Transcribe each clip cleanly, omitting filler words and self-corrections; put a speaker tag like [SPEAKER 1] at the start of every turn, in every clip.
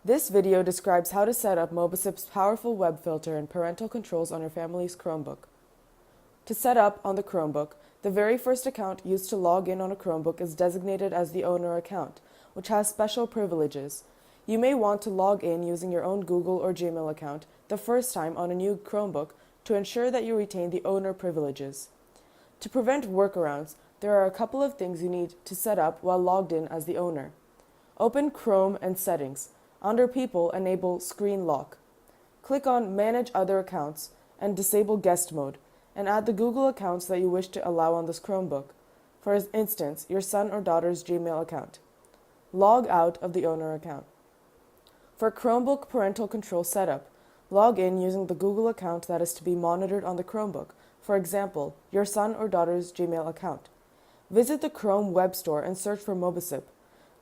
[SPEAKER 1] This video describes how to set up Mobicip's powerful web filter and parental controls on your family's Chromebook. To set up on the Chromebook, the very first account used to log in on a Chromebook is designated as the owner account, which has special privileges. You may want to log in using your own Google or Gmail account the first time on a new Chromebook to ensure that you retain the owner privileges. To prevent workarounds, there are a couple of things you need to set up while logged in as the owner. Open Chrome and Settings. Under People, enable Screen Lock. Click on Manage Other Accounts and disable Guest Mode, and add the Google accounts that you wish to allow on this Chromebook. For instance, your son or daughter's Gmail account. Log out of the owner account. For Chromebook parental control setup, log in using the Google account that is to be monitored on the Chromebook, for example, your son or daughter's Gmail account. Visit the Chrome web store and search for Mobicip.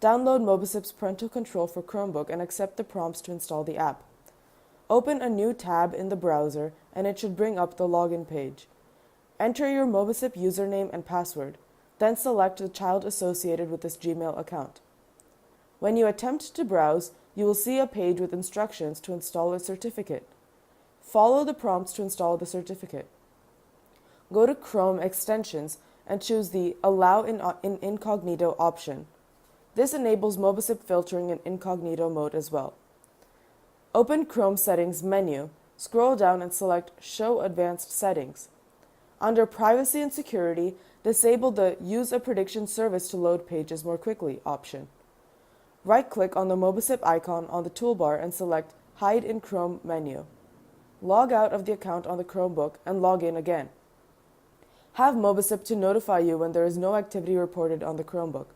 [SPEAKER 1] Download Mobicip's parental control for Chromebook and accept the prompts to install the app. Open a new tab in the browser and it should bring up the login page. Enter your Mobicip username and password, then select the child associated with this Gmail account. When you attempt to browse, you will see a page with instructions to install a certificate. Follow the prompts to install the certificate. Go to Chrome Extensions and choose the Allow in Incognito option. This enables Mobicip filtering in incognito mode as well. Open Chrome Settings menu, scroll down and select Show Advanced Settings. Under Privacy and Security, disable the Use a Prediction Service to load pages more quickly option. Right-click on the Mobicip icon on the toolbar and select Hide in Chrome menu. Log out of the account on the Chromebook and log in again. Have Mobicip to notify you when there is no activity reported on the Chromebook.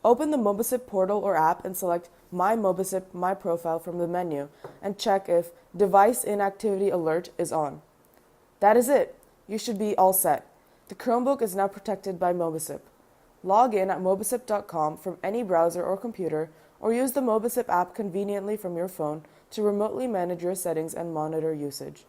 [SPEAKER 1] Open the Mobicip portal or app and select My Mobicip, My Profile from the menu and check if Device Inactivity Alert is on. That is it. You should be all set. The Chromebook is now protected by Mobicip. Log in at mobicip.com from any browser or computer, or use the Mobicip app conveniently from your phone to remotely manage your settings and monitor usage.